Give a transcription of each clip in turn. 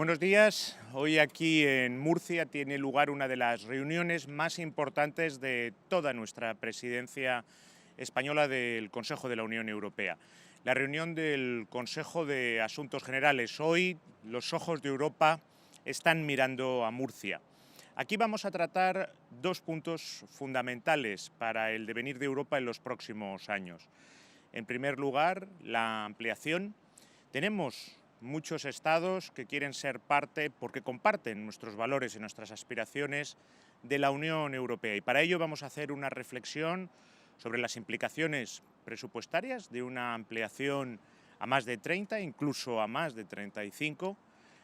Buenos días. Hoy aquí en Murcia tiene lugar una de las reuniones más importantes de toda nuestra presidencia española del Consejo de la Unión Europea. La reunión del Consejo de Asuntos Generales. Hoy los ojos de Europa están mirando a Murcia. Aquí vamos a tratar dos puntos fundamentales para el devenir de Europa en los próximos años. En primer lugar, la ampliación. Tenemos muchos estados que quieren ser parte, porque comparten nuestros valores y nuestras aspiraciones, de la Unión Europea. Y para ello vamos a hacer una reflexión sobre las implicaciones presupuestarias de una ampliación a más de 30, incluso a más de 35,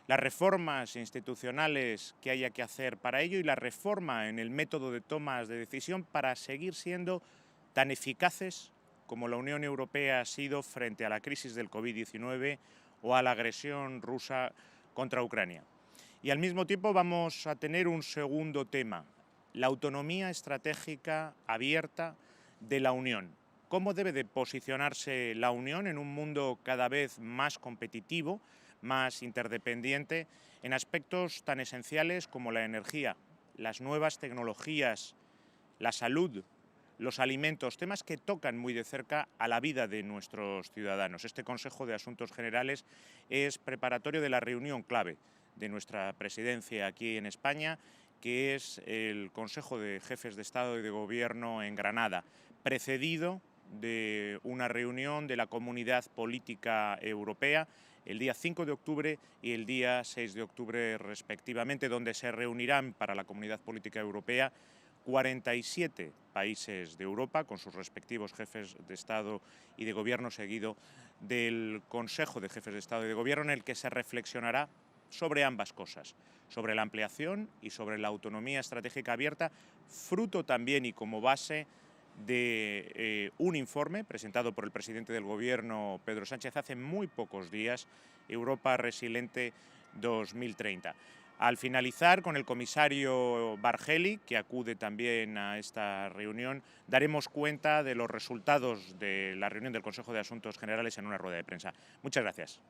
las reformas institucionales que haya que hacer para ello y la reforma en el método de tomas de decisión para seguir siendo tan eficaces como la Unión Europea ha sido frente a la crisis del COVID-19 o a la agresión rusa contra Ucrania. Y al mismo tiempo vamos a tener un segundo tema, la autonomía estratégica abierta de la Unión. ¿Cómo debe de posicionarse la Unión en un mundo cada vez más competitivo, más interdependiente, en aspectos tan esenciales como la energía, las nuevas tecnologías, la salud, los alimentos, temas que tocan muy de cerca a la vida de nuestros ciudadanos? Este Consejo de Asuntos Generales es preparatorio de la reunión clave de nuestra presidencia aquí en España, que es el Consejo de Jefes de Estado y de Gobierno en Granada, precedido de una reunión de la Comunidad Política Europea el día 5 de octubre y el día 6 de octubre respectivamente, donde se reunirán para la Comunidad Política Europea 47 países de Europa con sus respectivos jefes de Estado y de Gobierno, seguido del Consejo de Jefes de Estado y de Gobierno, en el que se reflexionará sobre ambas cosas, sobre la ampliación y sobre la autonomía estratégica abierta, fruto también y como base de un informe presentado por el presidente del Gobierno, Pedro Sánchez, hace muy pocos días, Europa Resiliente 2030. Al finalizar, con el comisario Bargeli, que acude también a esta reunión, daremos cuenta de los resultados de la reunión del Consejo de Asuntos Generales en una rueda de prensa. Muchas gracias.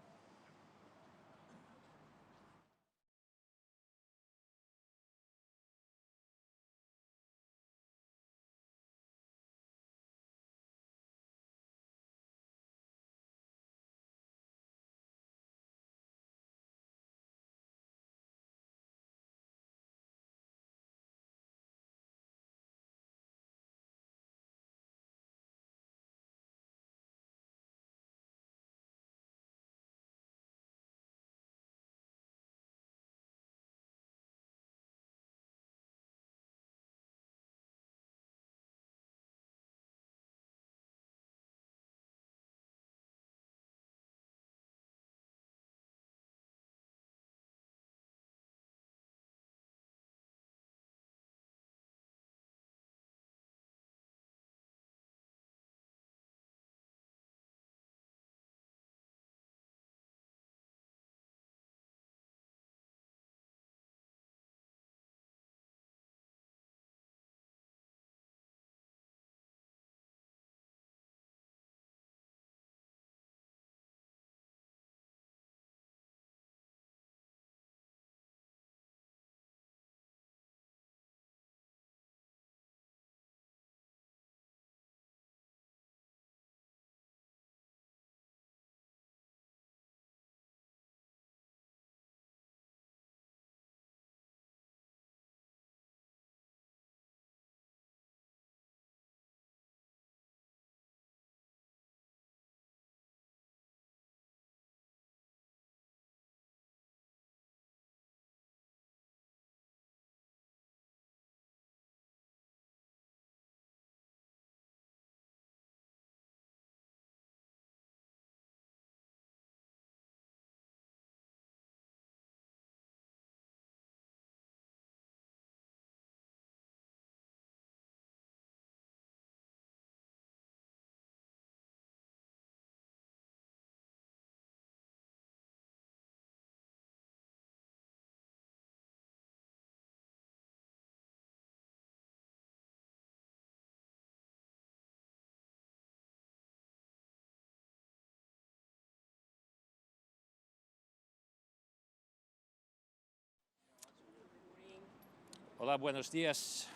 Hola, buenos días.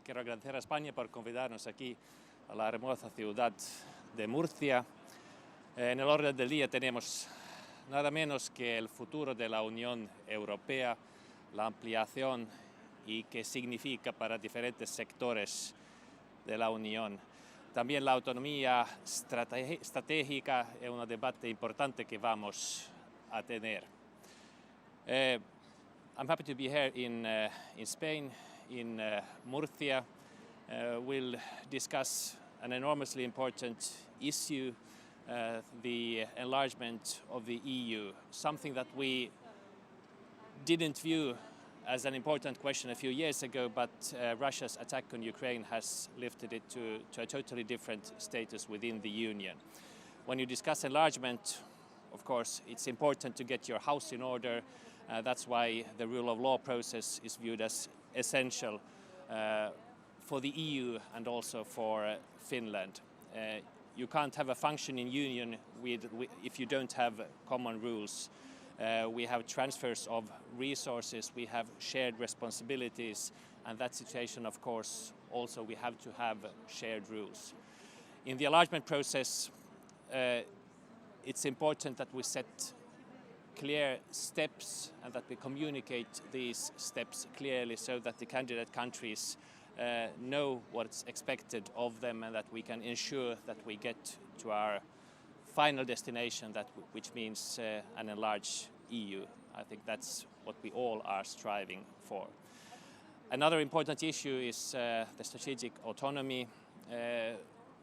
Quiero agradecer a España por convidarnos aquí a la hermosa ciudad de Murcia. En el orden del día tenemos nada menos que el futuro de la Unión Europea, la ampliación y qué significa para diferentes sectores de la Unión. También la autonomía estratégica es un debate importante que vamos a tener. I'm happy to be here in Spain, in Murcia. We'll discuss an enormously important issue, the enlargement of the EU, something that we didn't view as an important question a few years ago, but Russia's attack on Ukraine has lifted it to a totally different status within the Union. When you discuss enlargement, of course, it's important to get your house in order. That's why the rule of law process is viewed as essential for the EU and also for Finland. You can't have a functioning union if you don't have common rules. We have transfers of resources, we have shared responsibilities, and that situation, of course, also we have to have shared rules. In the enlargement process, it's important that we set clear steps and that we communicate these steps clearly so that the candidate countries know what's expected of them and that we can ensure that we get to our final destination, which means an enlarged EU. I think that's what we all are striving for. Another important issue is the strategic autonomy.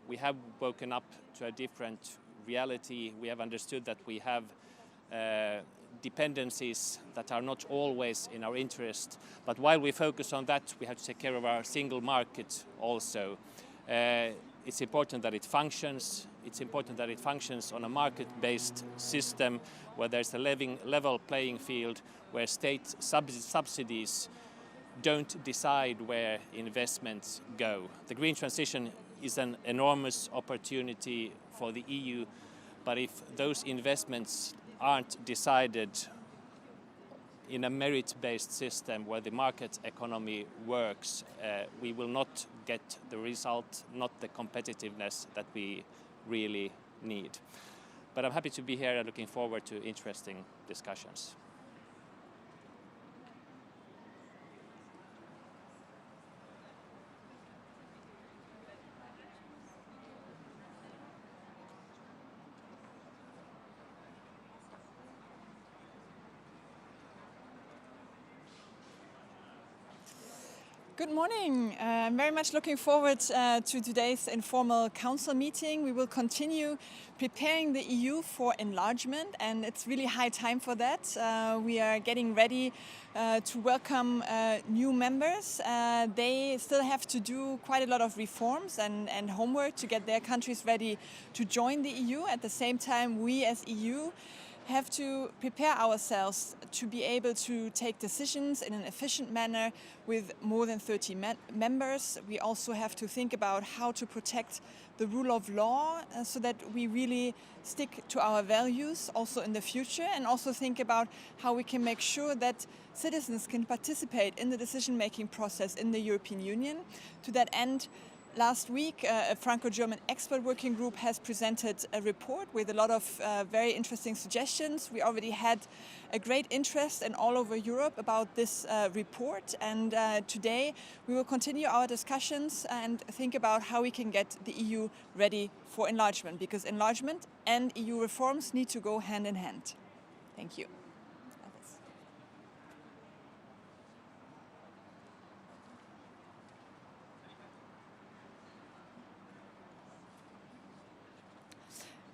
We have woken up to a different reality. We have understood that we have dependencies that are not always in our interest. But while we focus on that, we have to take care of our single market also. It's important that it functions. It's important that it functions on a market-based system where there's a level playing field, where state subsidies don't decide where investments go. The green transition is an enormous opportunity for the EU, but if those investments aren't decided in a merit-based system where the market economy works, we will not get the result, not the competitiveness that we really need. But I'm happy to be here and looking forward to interesting discussions. Good morning. I'm very much looking forward to today's informal council meeting. We will continue preparing the EU for enlargement, and it's really high time for that. We are getting ready to welcome new members. They still have to do quite a lot of reforms and homework to get their countries ready to join the EU. At the same time, we as EU have to prepare ourselves to be able to take decisions in an efficient manner with more than 30 members. We also have to think about how to protect the rule of law so that we really stick to our values also in the future, and also think about how we can make sure that citizens can participate in the decision-making process in the European Union. To that end, last week, a Franco-German expert working group has presented a report with a lot of very interesting suggestions. We already had a great interest in all over Europe about this report, and today we will continue our discussions and think about how we can get the EU ready for enlargement, because enlargement and EU reforms need to go hand in hand. Thank you.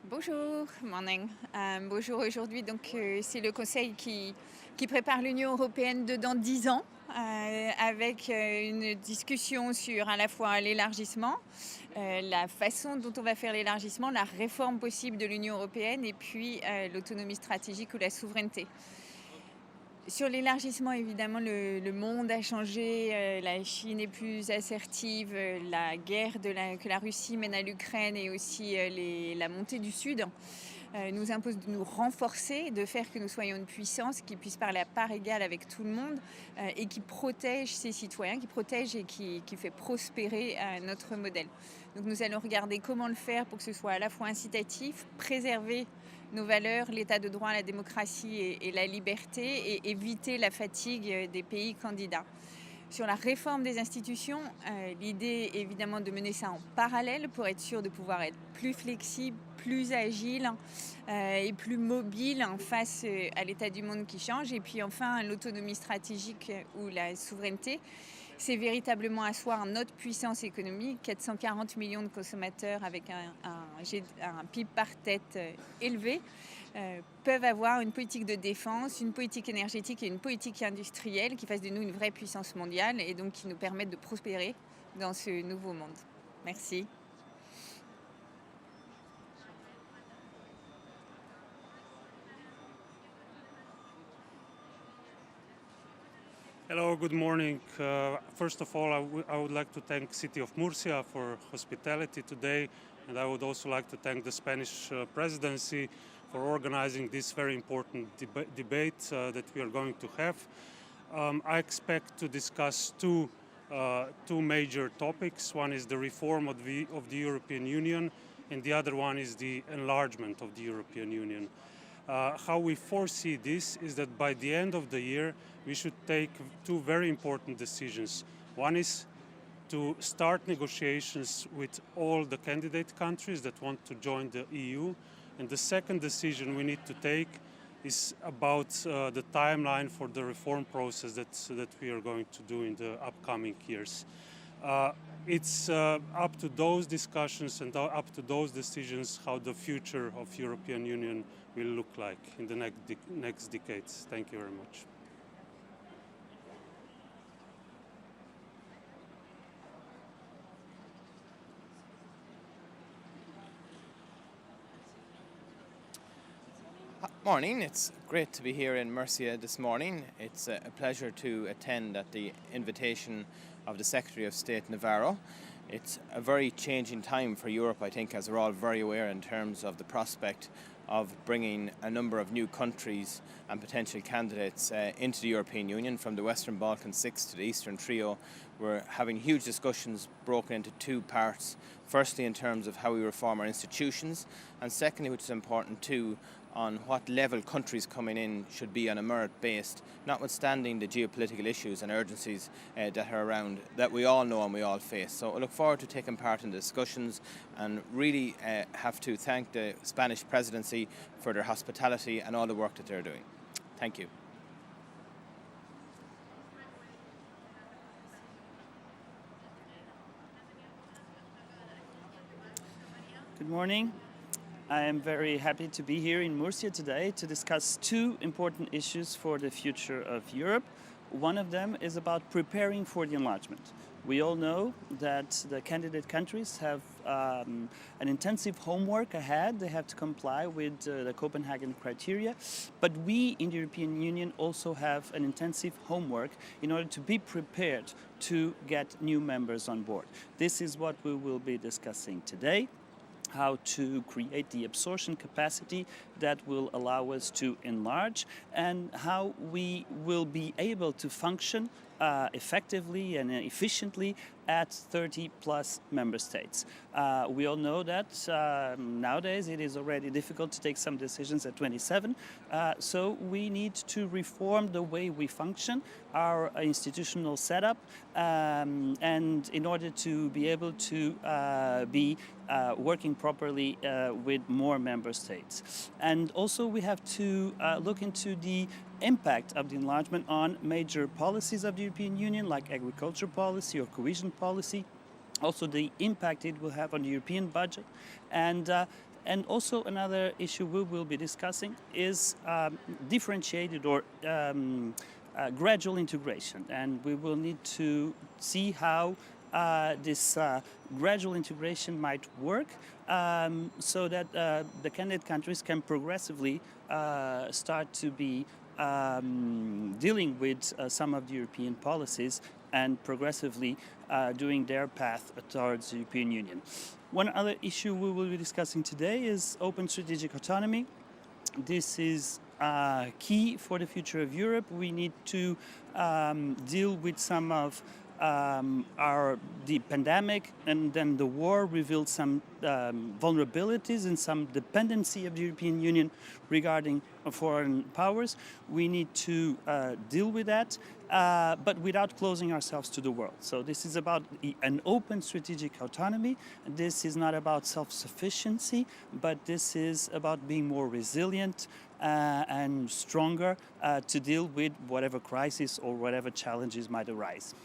Bonjour, morning. Bonjour, aujourd'hui, donc c'est le Conseil qui prépare l'Union européenne de dans 10 ans, avec une discussion sur à la fois l'élargissement, la façon dont on va faire l'élargissement, la réforme possible de l'Union européenne et puis l'autonomie stratégique ou la souveraineté. Sur l'élargissement, évidemment, le monde a changé, la Chine est plus assertive, la guerre que la Russie mène à l'Ukraine et aussi la montée du Sud nous impose de nous renforcer, de faire que nous soyons une puissance qui puisse parler à part égale avec tout le monde et qui protège ses citoyens, qui protège et qui fait prospérer notre modèle. Donc nous allons regarder comment le faire pour que ce soit à la fois incitatif, préserver nos valeurs, l'état de droit, la démocratie et la liberté et éviter la fatigue des pays candidats. Sur la réforme des institutions, l'idée est évidemment de mener ça en parallèle pour être sûr de pouvoir être plus flexible, plus agile et plus mobile face à l'état du monde qui change. Et puis enfin, l'autonomie stratégique ou la souveraineté, c'est véritablement asseoir notre puissance économique. 440 millions de consommateurs avec un PIB par tête élevé peuvent avoir une politique de défense, une politique énergétique et une politique industrielle qui fassent de nous une vraie puissance mondiale et donc qui nous permettent de prospérer dans ce nouveau monde. Merci. Hello, good morning. First of all, I would like to thank City of Murcia for hospitality today, and I would also like to thank the Spanish presidency for organizing this very important debate that we are going to have. I expect to discuss two major topics. One is the reform of the European Union, and the other one is the enlargement of the European Union. How we foresee this is that by the end of the year, we should take two very important decisions. One is to start negotiations with all the candidate countries that want to join the EU. And the second decision we need to take is about the timeline for the reform process that we are going to do in the upcoming years. It's up to those discussions and up to those decisions how the future of European Union will look like in the next decades. Thank you very much. Morning, it's great to be here in Murcia this morning. It's a pleasure to attend at the invitation of the Secretary of State Navarro. It's a very changing time for Europe, I think, as we're all very aware in terms of the prospect of bringing a number of new countries and potential candidates into the European Union, from the Western Balkan Six to the Eastern Trio. We're having huge discussions broken into two parts. Firstly, in terms of how we reform our institutions, and secondly, which is important too, on what level countries coming in should be on a merit-based, notwithstanding the geopolitical issues and urgencies that are around, that we all know and we all face. So I look forward to taking part in the discussions and really have to thank the Spanish presidency for their hospitality and all the work that they're doing. Thank you. Good morning. I am very happy to be here in Murcia today to discuss two important issues for the future of Europe. One of them is about preparing for the enlargement. We all know that the candidate countries have an intensive homework ahead. They have to comply with the Copenhagen criteria. But we in the European Union also have an intensive homework in order to be prepared to get new members on board. This is what we will be discussing today. How to create the absorption capacity that will allow us to enlarge, and how we will be able to function effectively and efficiently at 30 plus member states. We all know that nowadays it is already difficult to take some decisions at 27, so we need to reform the way we function, our institutional setup, and in order to be able to be working properly with more member states. And also we have to look into the impact of the enlargement on major policies of the European Union, like agriculture policy or cohesion policy, also the impact it will have on the European budget. And also another issue we will be discussing is differentiated or gradual integration. And we will need to see how this gradual integration might work so that the candidate countries can progressively start to be dealing with some of the European policies and progressively doing their path towards the European Union. One other issue we will be discussing today is open strategic autonomy. This is key for the future of Europe. We need to deal with some of the pandemic, and then the war revealed some vulnerabilities and some dependency of the European Union regarding foreign powers. We need to deal with that, but without closing ourselves to the world. So this is about an open strategic autonomy. This is not about self-sufficiency, but this is about being more resilient and stronger to deal with whatever crisis or whatever challenges might arise.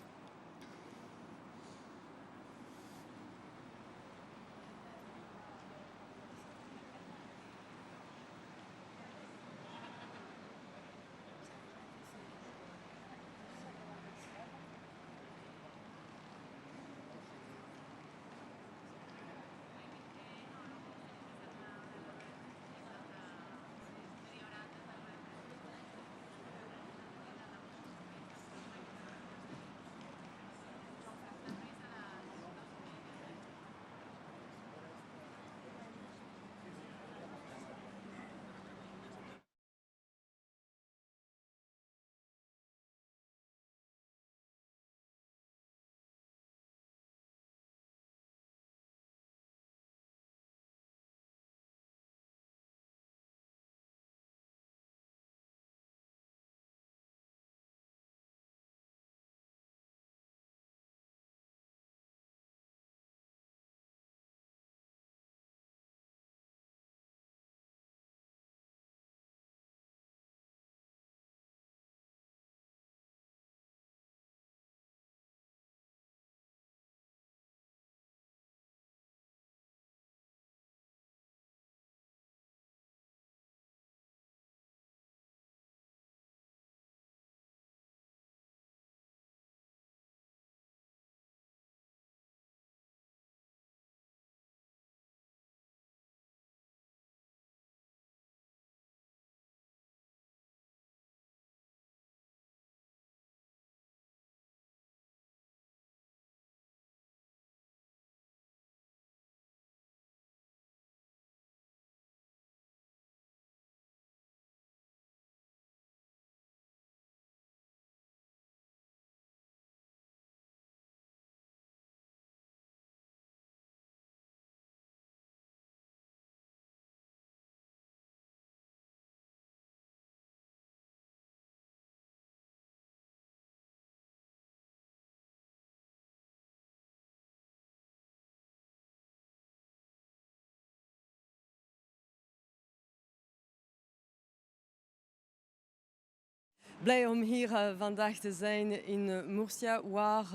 Blij om hier vandaag te zijn in Murcia, waar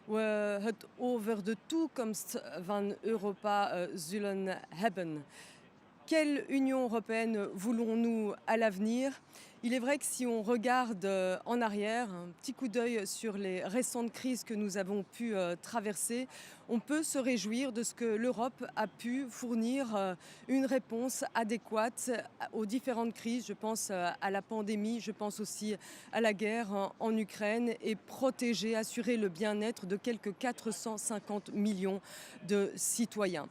we het over de toekomst van Europa zullen hebben. Quelle Union européenne voulons-nous à l'avenir? Il est vrai que si on regarde en arrière, un petit coup d'œil sur les récentes crises que nous avons pu traverser, on peut se réjouir de ce que l'Europe a pu fournir une réponse adéquate aux différentes crises. Je pense à la pandémie, je pense aussi à la guerre en Ukraine, et protéger, assurer le bien-être de quelques 450 millions de citoyens.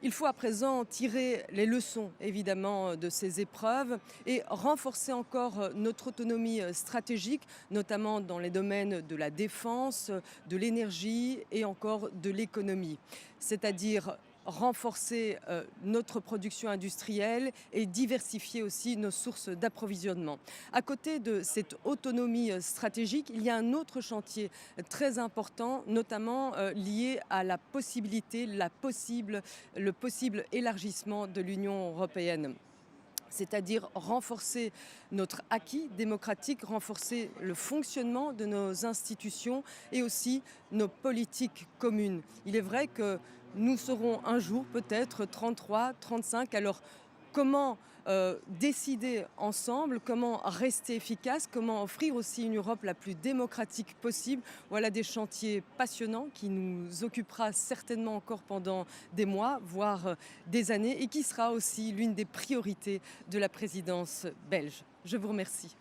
Il faut à présent tirer les leçons, évidemment, de ces épreuves et renforcer encore notre autonomie stratégique, notamment dans les domaines de la défense, de l'énergie et encore de l'économie. C'est-à-dire renforcer notre production industrielle et diversifier aussi nos sources d'approvisionnement. À côté de cette autonomie stratégique, il y a un autre chantier très important, notamment lié à la possibilité, le possible élargissement de l'Union européenne. C'est-à-dire renforcer notre acquis démocratique, renforcer le fonctionnement de nos institutions et aussi nos politiques communes. Il est vrai que nous serons un jour peut-être 33, 35, alors comment décider ensemble, comment rester efficace, comment offrir aussi une Europe la plus démocratique possible. Voilà des chantiers passionnants qui nous occupera certainement encore pendant des mois, voire des années, et qui sera aussi l'une des priorités de la présidence belge. Je vous remercie.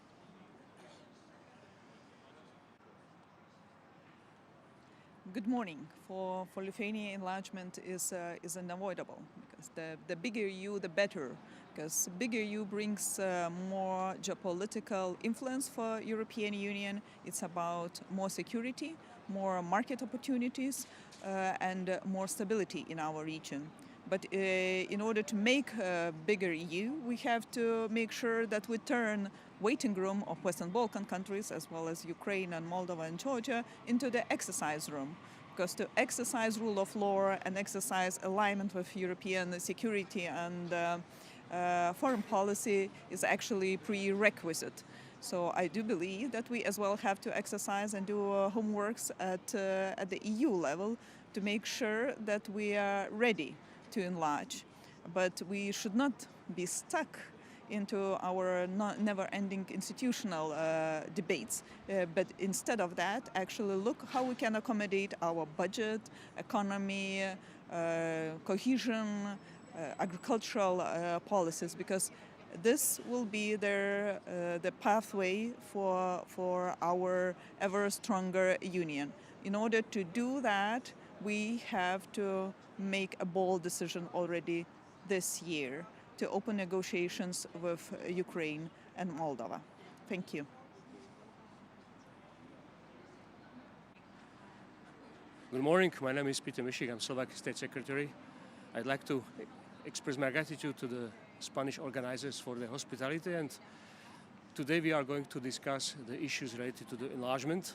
good morning. For Lithuania, enlargement is unavoidable because the bigger EU, the better. Because bigger EU brings more geopolitical influence for European Union. It's about more security, more market opportunities, and more stability in our region. But in order to make a bigger EU, we have to make sure that we turn waiting room of Western Balkan countries, as well as Ukraine and Moldova and Georgia, into the exercise room. Because to exercise rule of law and exercise alignment with European security and foreign policy is actually prerequisite. So I do believe that we as well have to exercise and do homeworks at the EU level to make sure that we are ready to enlarge. But we should not be stuck into our never-ending institutional debates, but instead of that, actually look how we can accommodate our budget, economy, cohesion, agricultural policies, because this will be the pathway for our ever stronger union. In order to do that, we have to make a bold decision already this year to open negotiations with Ukraine and Moldova. Thank you. Good morning, my name is Peter Mišik, I'm Slovak State Secretary. I'd like to express my gratitude to the Spanish organizers for their hospitality, and today we are going to discuss the issues related to the enlargement.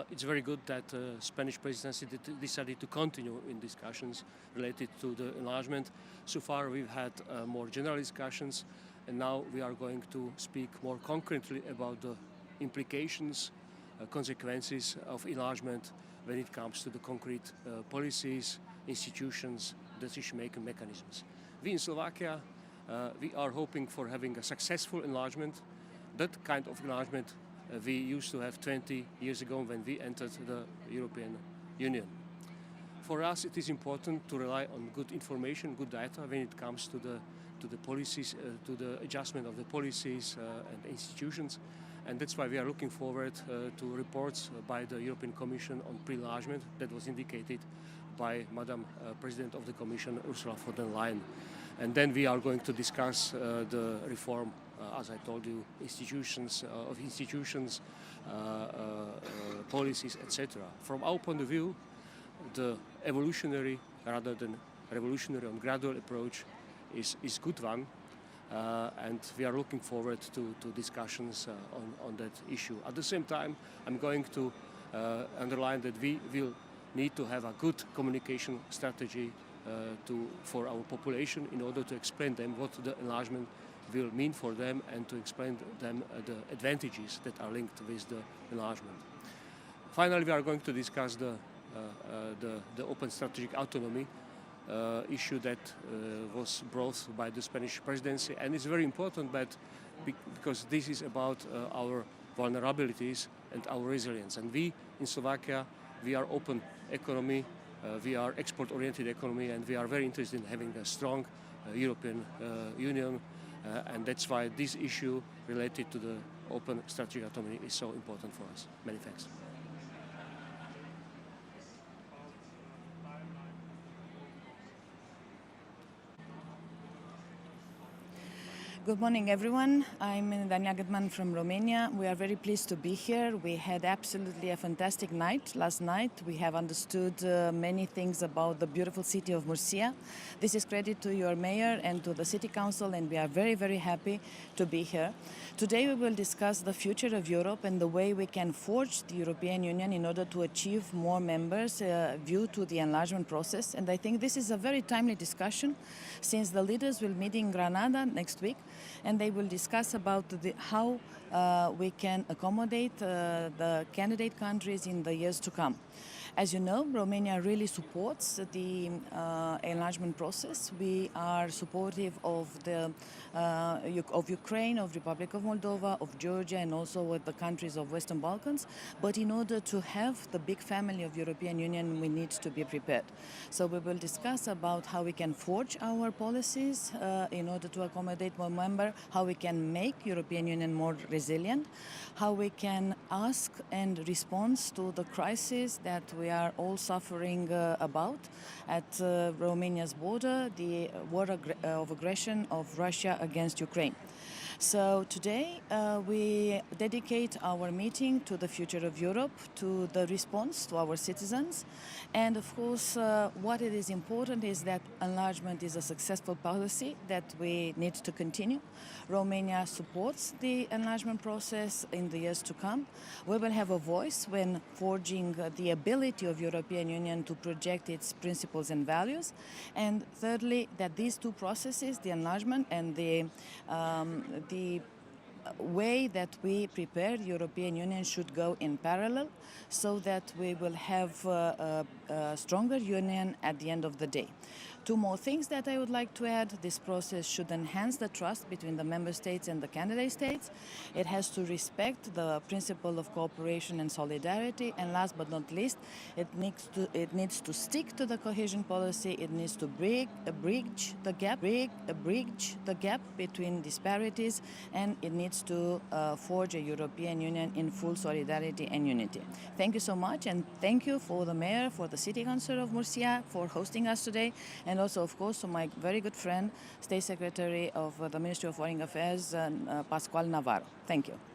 It's very good that the Spanish presidency decided to continue in discussions related to the enlargement. So far we've had more general discussions, and now we are going to speak more concretely about the implications, consequences of enlargement when it comes to the concrete policies, institutions, decision-making mechanisms. We in Slovakia, we are hoping for having a successful enlargement. That kind of enlargement we used to have 20 years ago when we entered the European Union. For us, it is important to rely on good information, good data when it comes to the policies, to the adjustment of the policies and institutions, and that's why we are looking forward to reports by the European Commission on pre-enlargement that was indicated by Madam President of the Commission, Ursula von der Leyen. And then we are going to discuss the reform, as I told you, institutions, policies, etc. From our point of view, the evolutionary rather than revolutionary and gradual approach is good one, and we are looking forward to discussions on that issue. At the same time, I'm going to underline that we will need to have a good communication strategy for our population in order to explain them what the enlargement will mean for them and to explain them the advantages that are linked with the enlargement. Finally, we are going to discuss the open strategic autonomy issue that was brought by the Spanish presidency, and it's very important because this is about our vulnerabilities and our resilience. And we in Slovakia, we are open economy, we are export-oriented economy, and we are very interested in having a strong European Union, and that's why this issue related to the open strategic autonomy is so important for us. Many thanks. Good morning, everyone. I'm Dania Gutman from Romania. We are very pleased to be here. We had absolutely a fantastic night last night. We have understood many things about the beautiful city of Murcia. This is credit to your mayor and to the city council, and we are very, very happy to be here. Today we will discuss the future of Europe and the way we can forge the European Union in order to achieve more members due to the enlargement process. And I think this is a very timely discussion, since the leaders will meet in Granada next week, and they will discuss about how we can accommodate the candidate countries in the years to come. As you know, Romania really supports the enlargement process. We are supportive of of Ukraine, of Republic of Moldova, of Georgia, and also with the countries of Western Balkans. But in order to have the big family of European Union, we need to be prepared. So we will discuss about how we can forge our policies in order to accommodate more members, how we can make European Union more resilient, how we can ask and respond to the crisis that we are all suffering about at Romania's border, the war of aggression of Russia against Ukraine. So today we dedicate our meeting to the future of Europe, to the response to our citizens. And of course, what it is important is that enlargement is a successful policy that we need to continue. Romania supports the enlargement process in the years to come. We will have a voice when forging the ability of European Union to project its principles and values. And thirdly, that these two processes, the enlargement and the way that we prepare the European Union should go in parallel so that we will have a stronger union at the end of the day. Two more things that I would like to add. This process should enhance the trust between the member states and the candidate states. It has to respect the principle of cooperation and solidarity. And last but not least, it needs to stick to the cohesion policy. It needs to bridge the gap between disparities, and it needs to forge a European Union in full solidarity and unity. Thank you so much, and thank you for the mayor, for the city council of Murcia, for hosting us today, and also, of course, to my very good friend, State Secretary of the Ministry of Foreign Affairs, Pascual Navarro. Thank you.